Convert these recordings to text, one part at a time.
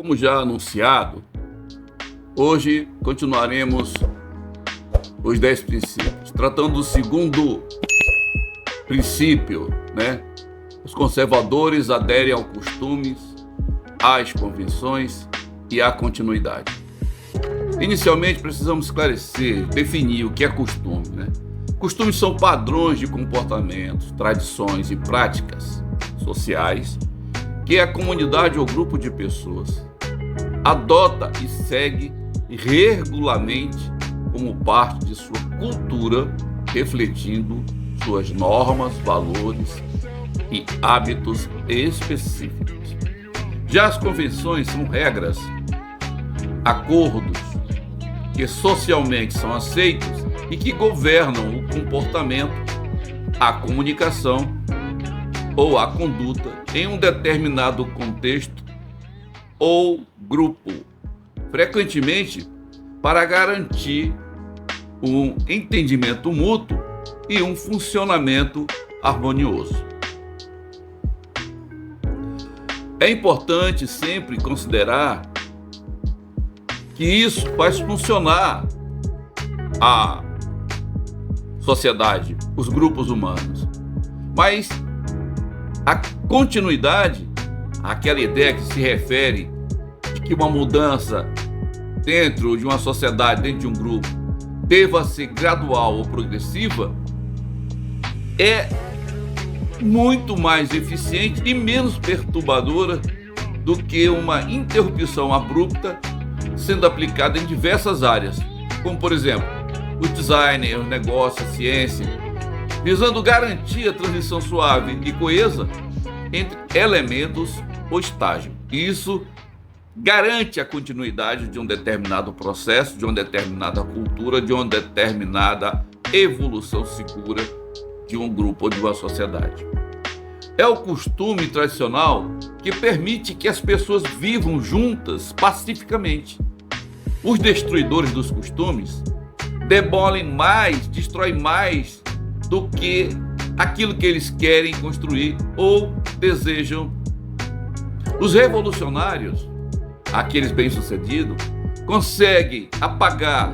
Como já anunciado, hoje continuaremos os 10 princípios, tratando do segundo princípio, né? Os conservadores aderem aos costumes, às convenções e à continuidade. Inicialmente, precisamos esclarecer, definir o que é costume, né? Costumes são padrões de comportamentos, tradições e práticas sociais que a comunidade ou grupo de pessoas adota e segue regularmente como parte de sua cultura, refletindo suas normas, valores e hábitos específicos. Já as convenções são regras, acordos que socialmente são aceitos e que governam o comportamento, a comunicação ou a conduta em um determinado contexto ou grupo, frequentemente para garantir um entendimento mútuo e um funcionamento harmonioso. É importante sempre considerar que isso faz funcionar a sociedade, os grupos humanos. Mas a continuidade, aquela ideia que se refere de que uma mudança dentro de uma sociedade, dentro de um grupo, deva ser gradual ou progressiva, é muito mais eficiente e menos perturbadora do que uma interrupção abrupta sendo aplicada em diversas áreas, como por exemplo, o design, os negócios, a ciência, visando garantir a transição suave e coesa entre elementos ou estágio. Isso garante a continuidade de um determinado processo, de uma determinada cultura, de uma determinada evolução segura de um grupo ou de uma sociedade. É o costume tradicional que permite que as pessoas vivam juntas pacificamente. Os destruidores dos costumes demolem mais, destroem mais do que aquilo que eles querem construir ou desejam. Os revolucionários, aqueles bem-sucedidos, conseguem apagar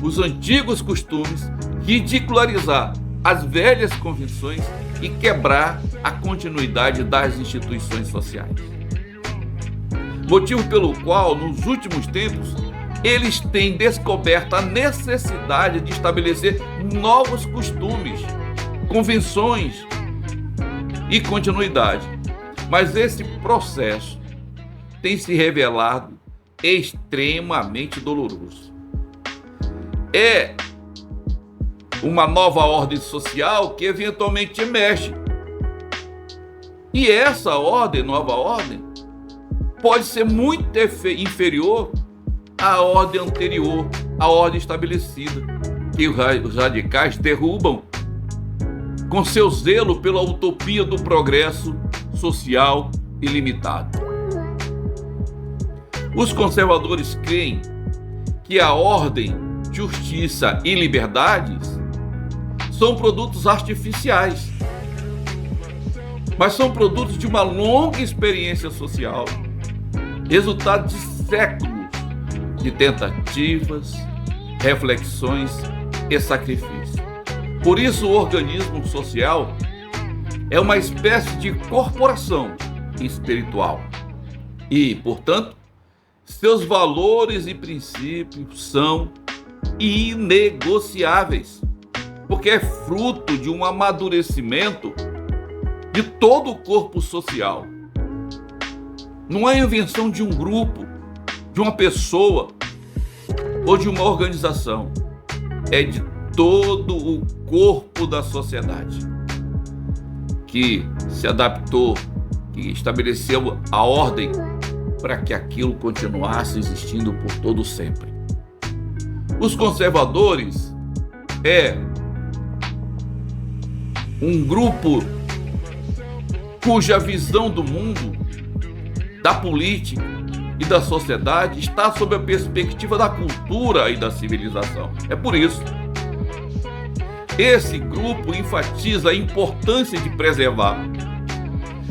os antigos costumes, ridicularizar as velhas convenções e quebrar a continuidade das instituições sociais. Motivo pelo qual, nos últimos tempos, eles têm descoberto a necessidade de estabelecer novos costumes, convenções e continuidade. Mas esse processo tem se revelado extremamente doloroso. É uma nova ordem social que eventualmente emerge. E essa nova ordem, pode ser muito inferior à ordem anterior, à ordem estabelecida, que os radicais derrubam com seu zelo pela utopia do progresso social ilimitado. Os conservadores creem que a ordem, justiça e liberdades são produtos artificiais, mas são produtos de uma longa experiência social, resultado de séculos de tentativas, reflexões e sacrifício. Por isso, o organismo social é uma espécie de corporação espiritual e, portanto, seus valores e princípios são inegociáveis, porque é fruto de um amadurecimento de todo o corpo social. Não é invenção de um grupo, de uma pessoa ou de uma organização. É de todo o corpo da sociedade que se adaptou, que estabeleceu a ordem para que aquilo continuasse existindo por todo sempre. Os conservadores é um grupo cuja visão do mundo, da política e da sociedade está sob a perspectiva da cultura e da civilização. É por isso. Esse grupo enfatiza a importância de preservar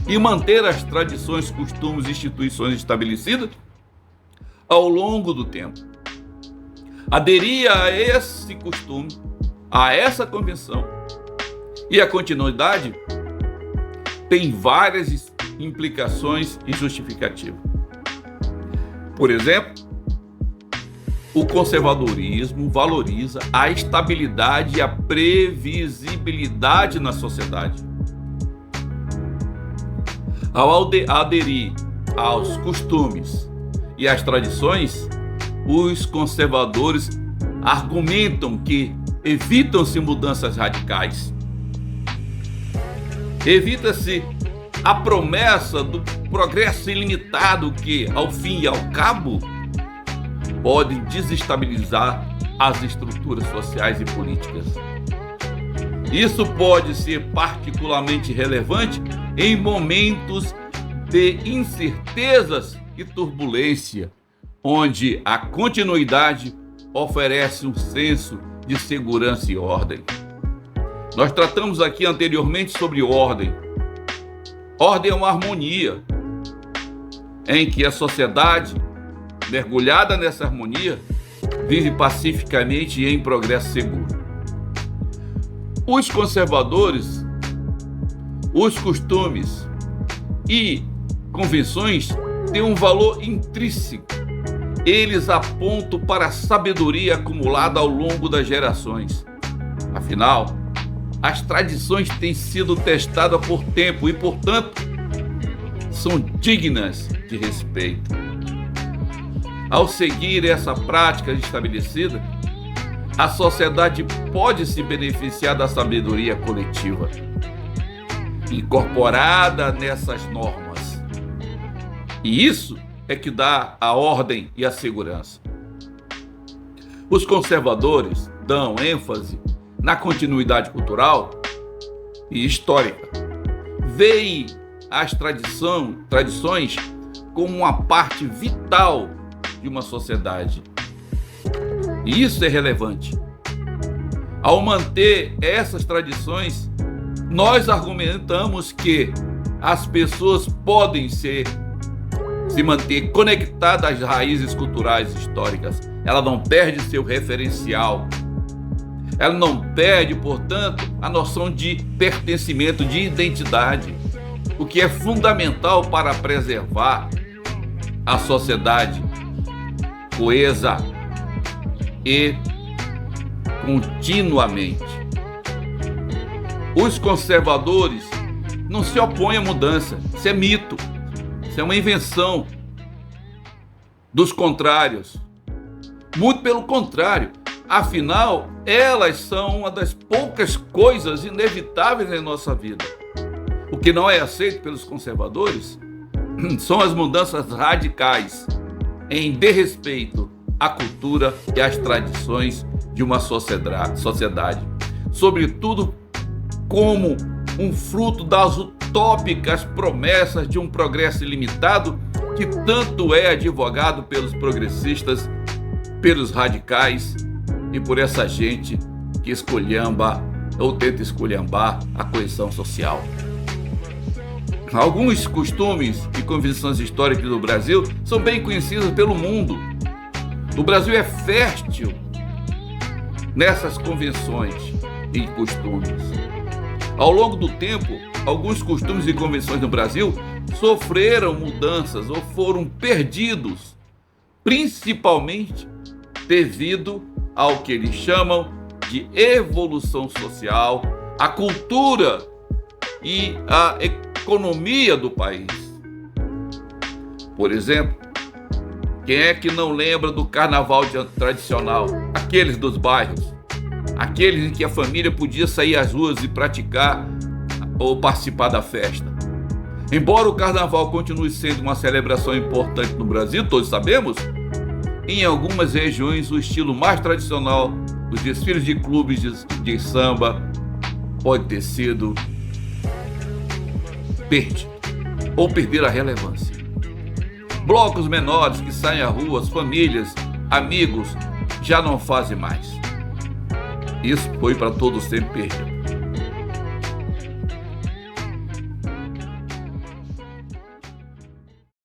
e manter as tradições, costumes e instituições estabelecidas ao longo do tempo. Aderir a esse costume, a essa convenção e a continuidade tem várias implicações e justificativas. Por exemplo, o conservadorismo valoriza a estabilidade e a previsibilidade na sociedade. Ao aderir aos costumes e às tradições, os conservadores argumentam que evitam-se mudanças radicais. Evita-se a promessa do progresso ilimitado que, ao fim e ao cabo, pode desestabilizar as estruturas sociais e políticas. Isso pode ser particularmente relevante em momentos de incertezas e turbulência, onde a continuidade oferece um senso de segurança e ordem. Nós tratamos aqui anteriormente sobre ordem. Ordem é uma harmonia em que a sociedade, mergulhada nessa harmonia, vive pacificamente e em progresso seguro. Os conservadores, os costumes e convenções têm um valor intrínseco. Eles apontam para a sabedoria acumulada ao longo das gerações. Afinal, as tradições têm sido testadas por tempo e, portanto, são dignas de respeito. Ao seguir essa prática estabelecida, a sociedade pode se beneficiar da sabedoria coletiva incorporada nessas normas. E isso é que dá a ordem e a segurança. Os conservadores dão ênfase na continuidade cultural e histórica. Veem as tradições como uma parte vital de uma sociedade. E isso é relevante. Ao manter essas tradições, nós argumentamos que as pessoas podem se manter conectadas às raízes culturais e históricas. Ela não perde seu referencial. Ela não perde, portanto, a noção de pertencimento, de identidade, o que é fundamental para preservar a sociedade coesa e continuamente. Os conservadores não se opõem à mudança. Isso é mito. Isso é uma invenção dos contrários. Muito pelo contrário. Afinal, elas são uma das poucas coisas inevitáveis em nossa vida. O que não é aceito pelos conservadores são as mudanças radicais em desrespeito à cultura e às tradições de uma sociedade. Sobretudo como um fruto das utópicas promessas de um progresso ilimitado que tanto é advogado pelos progressistas, pelos radicais e por essa gente que esculhamba ou tenta esculhambar a coesão social. Alguns costumes e convenções históricas do Brasil são bem conhecidos pelo mundo. O Brasil é fértil nessas convenções e costumes. Ao longo do tempo, alguns costumes e convenções no Brasil sofreram mudanças ou foram perdidos, principalmente devido ao que eles chamam de evolução social, a cultura e a economia do país. Por exemplo, quem é que não lembra do carnaval tradicional? Aqueles dos bairros, aqueles em que a família podia sair às ruas e praticar ou participar da festa. Embora o carnaval continue sendo uma celebração importante no Brasil, todos sabemos, em algumas regiões o estilo mais tradicional dos desfiles de clubes de samba pode ter sido perdido ou perder a relevância. Blocos menores que saem à rua, as famílias, amigos, já não fazem mais. Isso foi para todos sempre perdido.